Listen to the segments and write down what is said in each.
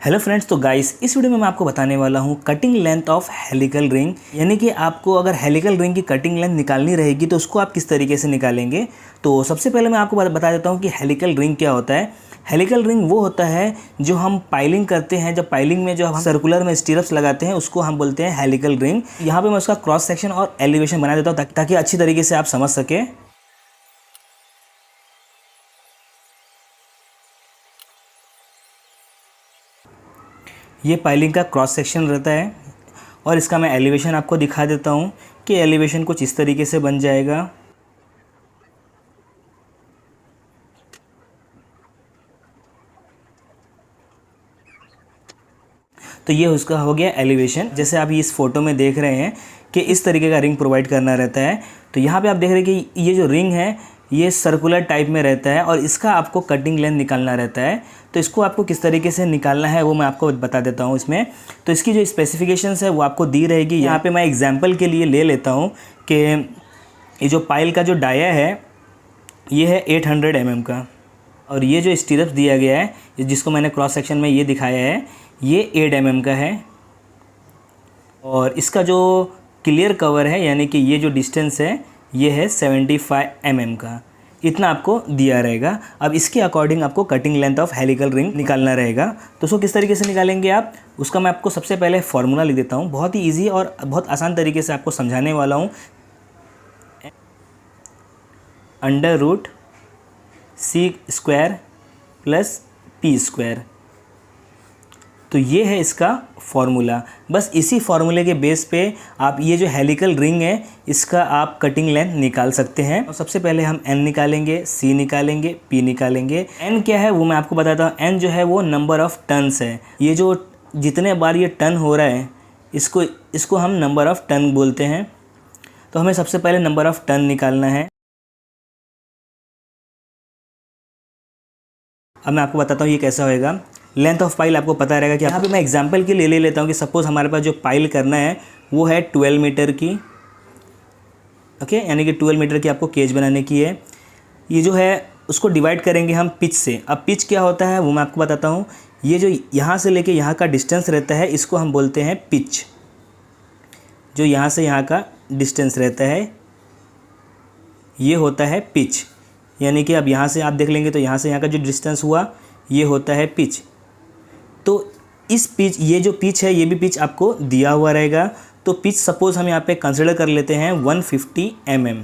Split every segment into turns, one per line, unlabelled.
Hello friends, तो guys इस video में मैं आपको बताने वाला हूँ cutting length of helical ring. यानी कि आपको अगर हेलिकल रिंग की कटिंग लेंथ निकालनी रहेगी तो उसको आप किस तरीके से निकालेंगे। तो सबसे पहले मैं आपको बता देता हूँ कि हेलिकल रिंग क्या होता है। हेलिकल रिंग वो होता है जो हम पाइलिंग करते हैं, जब पाइलिंग में जो हम सर्कुलर में स्टीरप्स लगाते हैं उसको हम बोलते हैं हेलिकल रिंग। यहाँ पर मैं उसका क्रॉस सेक्शन और एलिवेशन बना देता हूँ ताकि अच्छी तरीके से आप समझ सकें। ये पाइलिंग का क्रॉस सेक्शन रहता है और इसका मैं एलिवेशन आपको दिखा देता हूँ कि एलिवेशन कुछ इस तरीके से बन जाएगा। तो ये उसका हो गया एलिवेशन। जैसे आप इस फोटो में देख रहे हैं कि इस तरीके का रिंग प्रोवाइड करना रहता है। तो यहाँ पे आप देख रहे हैं कि ये जो रिंग है ये सर्कुलर टाइप में रहता है और इसका आपको कटिंग लेंथ निकालना रहता है। तो इसको आपको किस तरीके से निकालना है वो मैं आपको बता देता हूँ इसमें। तो इसकी जो स्पेसिफिकेशंस है वो आपको दी रहेगी। यहाँ पे मैं एग्जांपल के लिए ले लेता हूँ कि ये जो पाइल का जो डाया है ये है 800 mm का, और ये जो स्टीरप्स दिया गया है जिसको मैंने क्रॉस सेक्शन में ये दिखाया है ये 8 mm का है, और इसका जो क्लियर कवर है यानी कि ये जो डिस्टेंस है ये है 75 mm का। इतना आपको दिया रहेगा। अब इसके अकॉर्डिंग आपको cutting length of helical ring निकालना रहेगा। तो उसको किस तरीके से निकालेंगे आप, उसका मैं आपको सबसे पहले फार्मूला लिख देता हूँ। बहुत ही ईजी और बहुत आसान तरीके से आपको समझाने वाला हूँ। √c² + p²। तो ये है इसका फॉर्मूला। बस इसी फार्मूले के बेस पे आप ये जो हेलिकल रिंग है इसका आप कटिंग लेंथ निकाल सकते हैं। और सबसे पहले हम n निकालेंगे, c निकालेंगे, p निकालेंगे। n क्या है वो मैं आपको बताता हूँ। n जो है वो नंबर ऑफ़ टन्स है। ये जो जितने बार ये टन हो रहा है इसको हम नंबर ऑफ़ टन बोलते हैं। तो हमें सबसे पहले नंबर ऑफ़ टन निकालना है। अब मैं आपको बताता हूँ ये कैसा होएगा। लेंथ ऑफ पाइल आपको पता रहेगा कि यहाँ पे मैं एग्जांपल के लिए ले लेता हूँ कि सपोज़ हमारे पास जो पाइल करना है वो है 12 मीटर की। ओके, यानी कि 12 मीटर की आपको केज बनाने की है। ये जो है उसको डिवाइड करेंगे हम पिच से। अब पिच क्या होता है वो मैं आपको बताता हूँ। ये जो यहाँ से लेके यहाँ का डिस्टेंस रहता है इसको हम बोलते हैं पिच। जो यहाँ से यहाँ का डिस्टेंस रहता है ये होता है पिच। यानी कि अब यहाँ से आप देख लेंगे तो यहाँ से यहाँ का जो डिस्टेंस हुआ ये होता है पिच। तो इस पिच, ये जो पिच है ये भी पिच आपको दिया हुआ रहेगा। तो पिच सपोज़ हम यहाँ पे कंसिडर कर लेते हैं 150 mm।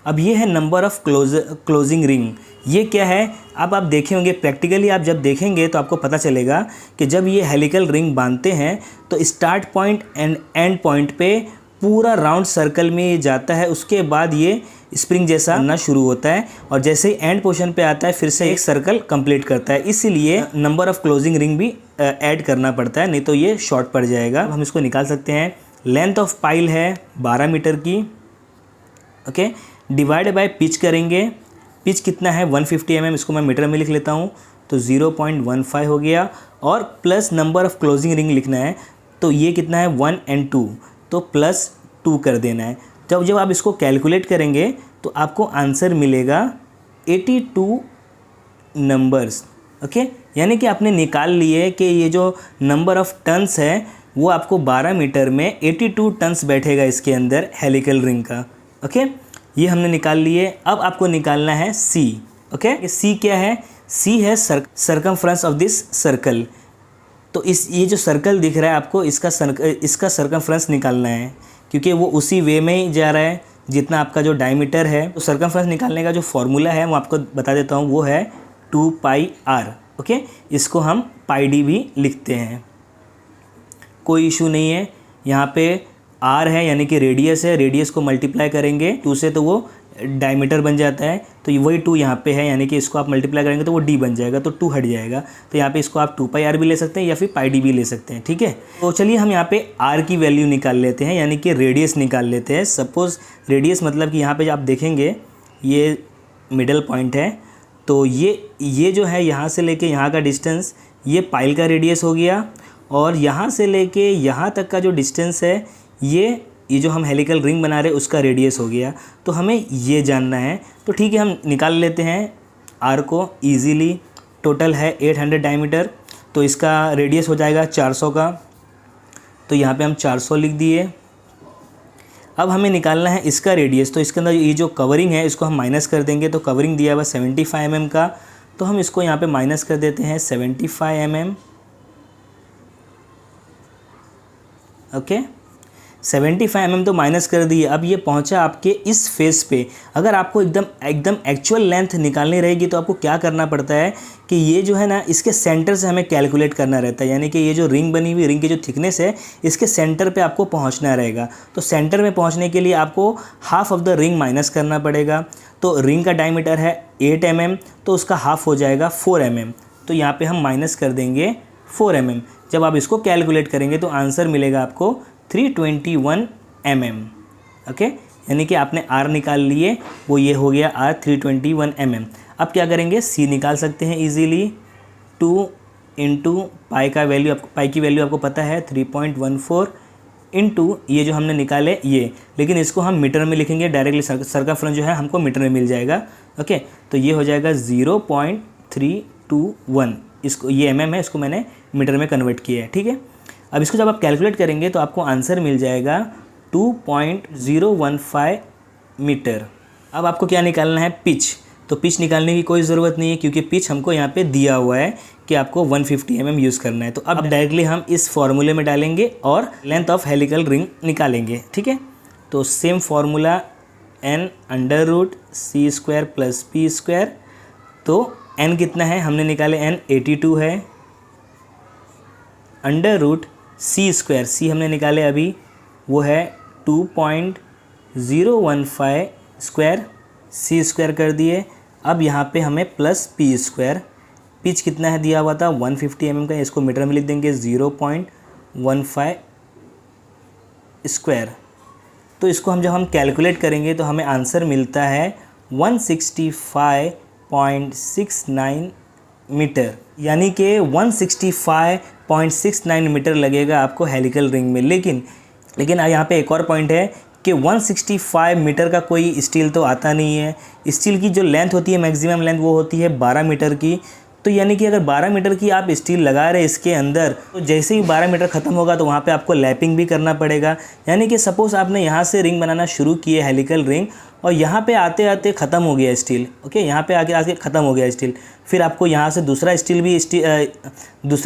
अब ये है नंबर ऑफ़ क्लोजिंग रिंग। ये क्या है अब आप देखे होंगे प्रैक्टिकली, आप जब देखेंगे तो आपको पता चलेगा कि जब ये हेलिकल रिंग बांधते हैं तो start point and and point पे पूरा राउंड सर्कल में ये जाता है। उसके बाद ये स्प्रिंग जैसा बनना शुरू होता है और जैसे ही एंड पोर्शन पे आता है फिर से एक सर्कल कंप्लीट करता है। इसीलिए नंबर ऑफ़ क्लोजिंग रिंग भी ऐड करना पड़ता है, नहीं तो ये शॉर्ट पड़ जाएगा। हम इसको निकाल सकते हैं। लेंथ ऑफ पाइल है 12 मीटर की। ओके, डिवाइड बाय पिच करेंगे। पिच कितना है 150 mm, इसको मैं मीटर में लिख लेता हूँ। तो 0.15 हो गया, और plus number of closing ring लिखना है। तो ये कितना है 1 और 2, तो +2 कर देना है। जब आप इसको कैलकुलेट करेंगे तो आपको आंसर मिलेगा 82 नंबर्स। ओके, यानी कि आपने निकाल लिए कि ये जो नंबर ऑफ़ टन्स है वो आपको 12 मीटर में 82 टन्स बैठेगा इसके अंदर हेलिकल रिंग का। ओके, ये हमने निकाल लिए। अब आपको निकालना है C। ओके, C क्या है, C है सर्कमफ्रेंस ऑफ दिस सर्कल। तो ये जो सर्कल दिख रहा है आपको इसका सर्कमफ्रेंस निकालना है, क्योंकि वो उसी वे में ही जा रहा है जितना आपका जो डायमीटर है। तो सर्कमफ्रेंस निकालने का जो फॉर्मूला है वो आपको बता देता हूँ, वो है 2πr। ओके, इसको हम πd भी लिखते हैं, कोई इशू नहीं है। यहाँ पे r है यानी कि रेडियस है, रेडियस को मल्टीप्लाई करेंगे 2 से तो वो डायमीटर बन जाता है। तो वही 2 यहाँ पे है, यानी कि इसको आप मल्टीप्लाई करेंगे तो वो d बन जाएगा, तो 2 हट जाएगा। तो यहाँ पे इसको आप 2πr भी ले सकते हैं या फिर πd भी ले सकते हैं। ठीक है, तो चलिए हम यहाँ पे r की वैल्यू निकाल लेते हैं, यानी कि रेडियस निकाल लेते हैं। सपोज़ रेडियस मतलब कि यहाँ पे आप देखेंगे ये मिडल पॉइंट है। तो ये जो है यहाँ से लेके यहाँ का डिस्टेंस ये पाइल का रेडियस हो गया, और यहाँ से लेके यहाँ तक का जो डिस्टेंस है ये जो हम हेलिकल रिंग बना रहे हैं उसका रेडियस हो गया। तो हमें ये जानना है। तो ठीक है, हम निकाल लेते हैं आर को ईजीली। टोटल है 800 डायमीटर। तो इसका रेडियस हो जाएगा 400 का, तो यहाँ पे हम 400 लिख दिए। अब हमें निकालना है इसका रेडियस, तो इसके अंदर ये जो कवरिंग है इसको हम माइनस कर देंगे। तो कवरिंग दिया हुआ 75 mm का, तो हम इसको यहाँ पे माइनस कर देते हैं 75 mm। ओके, 75 mm तो माइनस कर दिए। अब ये पहुंचा आपके इस फेस पे। अगर आपको एकदम एक्चुअल लेंथ निकालनी रहेगी तो आपको क्या करना पड़ता है कि ये जो है ना, इसके सेंटर से हमें कैलकुलेट करना रहता है। यानी कि ये जो रिंग बनी हुई, रिंग की जो थिकनेस है, इसके सेंटर पे आपको पहुंचना रहेगा। तो सेंटर में पहुंचने के लिए आपको half of the ring minus करना पड़ेगा। तो रिंग का डायमीटर है 8 mm, तो उसका हाफ हो जाएगा 4 mm। तो यहाँ पर हम माइनस कर देंगे 4 mm। जब आप इसको कैलकुलेट करेंगे तो आंसर मिलेगा आपको 321 mm। ओके, यानी कि आपने R निकाल लिए, वो ये हो गया R 321 mm। अब क्या करेंगे, C निकाल सकते हैं इजीली। 2 इंटू पाई का वैल्यू, पाई की वैल्यू आपको पता है 3.14 इंटू ये जो हमने निकाले ये, लेकिन इसको हम मीटर में लिखेंगे डायरेक्टली। सर्कमफ्रेंस जो है हमको मीटर में मिल जाएगा। ओके, तो ये हो जाएगा 0.321। इसको, ये mm है, इसको मैंने मीटर में कन्वर्ट किया है। ठीक है, अब इसको जब आप कैलकुलेट करेंगे तो आपको आंसर मिल जाएगा 2.015 मीटर। अब आपको क्या निकालना है, पिच। तो पिच निकालने की कोई ज़रूरत नहीं है, क्योंकि पिच हमको यहाँ पे दिया हुआ है कि आपको 150 mm यूज़ करना है। तो अब डायरेक्टली हम इस फॉर्मूले में डालेंगे और लेंथ ऑफ हेलिकल रिंग निकालेंगे। ठीक है, तो सेम फार्मूला, n√c² + p²। तो n कितना है, हमने निकाले n 82 है, √c², c हमने निकाले अभी, वो है 2.015 स्क्वायर, c² कर दिए। अब यहाँ पे हमें प्लस p²। पिच कितना है दिया हुआ था 150 mm का, इसको मीटर में लिख देंगे 0.15 स्क्वायर। तो इसको हम जब हम कैलकुलेट करेंगे तो हमें आंसर मिलता है 165.69 मीटर। यानी कि 165.69 मीटर लगेगा आपको हेलिकल रिंग में। लेकिन यहाँ पे एक और पॉइंट है कि 165 मीटर का कोई स्टील तो आता नहीं है। स्टील की जो लेंथ होती है, मैक्सिमम लेंथ, वो होती है 12 मीटर की। तो यानी कि अगर 12 मीटर की आप स्टील लगा रहे इसके अंदर, तो जैसे ही 12 मीटर ख़त्म होगा तो वहाँ पे आपको लैपिंग भी करना पड़ेगा। यानी कि सपोज़ आपने यहाँ से रिंग बनाना शुरू किए, हेलिकल रिंग, और यहाँ पे आते आते ख़त्म हो गया स्टील। ओके, यहाँ पे आके ख़त्म हो गया स्टील, फिर आपको यहाँ से दूसरा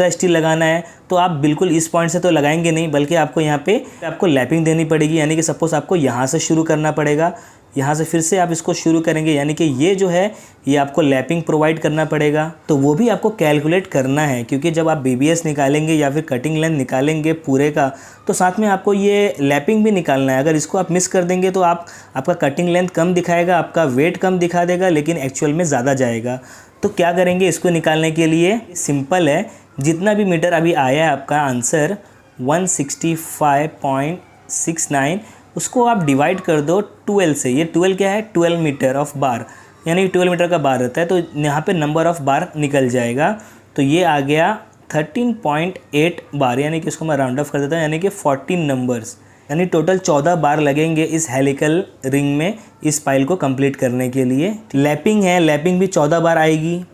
स्टील लगाना है। तो आप बिल्कुल इस पॉइंट से तो लगाएंगे नहीं, बल्कि आपको यहाँ पे आपको लैपिंग देनी पड़ेगी। यानी कि सपोज़ आपको यहाँ से शुरू करना पड़ेगा, यहाँ से फिर से आप इसको शुरू करेंगे, यानी कि ये जो है ये आपको लैपिंग प्रोवाइड करना पड़ेगा। तो वो भी आपको कैलकुलेट करना है, क्योंकि जब आप BBS निकालेंगे या फिर कटिंग लेंथ निकालेंगे पूरे का, तो साथ में आपको ये लैपिंग भी निकालना है। अगर इसको आप मिस कर देंगे तो आपका कटिंग लेंथ कम दिखाएगा, आपका वेट कम दिखा देगा, लेकिन एक्चुअल में ज़्यादा जाएगा। तो क्या करेंगे इसको निकालने के लिए, सिंपल है, जितना भी मीटर अभी आया है आपका आंसर 165.69, उसको आप डिवाइड कर दो 12 से। ये 12 क्या है, 12 मीटर ऑफ बार, यानी 12 मीटर का बार रहता है। तो यहाँ पे नंबर ऑफ़ बार निकल जाएगा। तो ये आ गया 13.8 बार, यानी कि इसको मैं राउंड ऑफ कर देता हूँ, यानी कि 14 नंबर्स, यानी टोटल 14 बार लगेंगे इस हेलिकल रिंग में इस पाइल को कंप्लीट करने के लिए। लैपिंग है, लैपिंग भी 14 बार आएगी।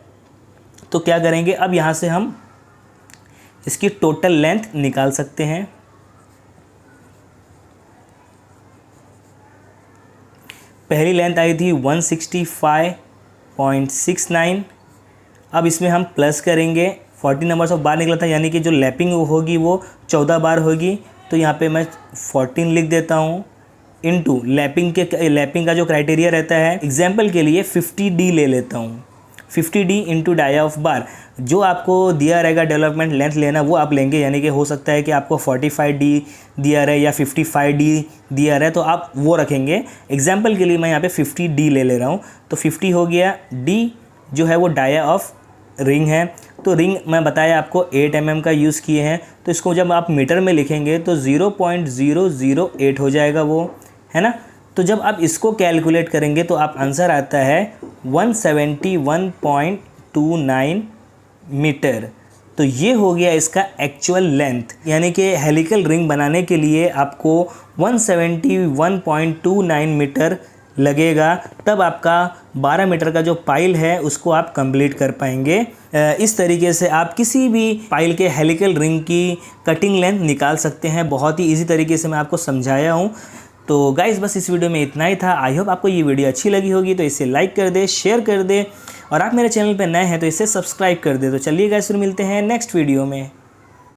तो क्या करेंगे, अब यहाँ से हम इसकी टोटल लेंथ निकाल सकते हैं। पहली लेंथ आई थी 165.69। अब इसमें हम प्लस करेंगे, 14 नंबर्स ऑफ बार निकला था, यानी कि जो लैपिंग होगी वो 14 बार होगी। तो यहाँ पे मैं 14 लिख देता हूँ, इनटू लैपिंग का जो क्राइटेरिया रहता है, एग्जाम्पल के लिए 50D ले लेता हूँ। 50D इंटू डाया ऑफ बार, जो आपको दिया रहेगा डेवलपमेंट लेंथ लेना वो आप लेंगे। यानी कि हो सकता है कि आपको 45D दिया रहे या 55D दिया रहे, तो आप वो रखेंगे। एग्जाम्पल के लिए मैं यहाँ पे 50D ले रहा हूँ। तो 50 हो गया। D जो है वो डाया ऑफ रिंग है। तो रिंग मैं बताया आपको 8 mm का यूज़ किए हैं। तो इसको जब आप मीटर में लिखेंगे तो 0.008 हो जाएगा वो, है ना। तो जब आप इसको कैलकुलेट करेंगे तो आप आंसर आता है 171.29 मीटर। तो ये हो गया इसका एक्चुअल लेंथ। यानी कि हेलिकल रिंग बनाने के लिए आपको 171.29 मीटर लगेगा तब आपका 12 मीटर का जो पाइल है उसको आप कंप्लीट कर पाएंगे। इस तरीके से आप किसी भी पाइल के हेलिकल रिंग की कटिंग लेंथ निकाल सकते हैं। बहुत ही ईजी तरीके से मैं आपको समझाया हूँ। तो गाइस बस इस वीडियो में इतना ही था। आई होप आपको ये वीडियो अच्छी लगी होगी, तो इसे लाइक कर दे, शेयर कर दे, और आप मेरे चैनल पर नए हैं तो इसे सब्सक्राइब कर दे। तो चलिए गाइस फिर मिलते हैं नेक्स्ट वीडियो में।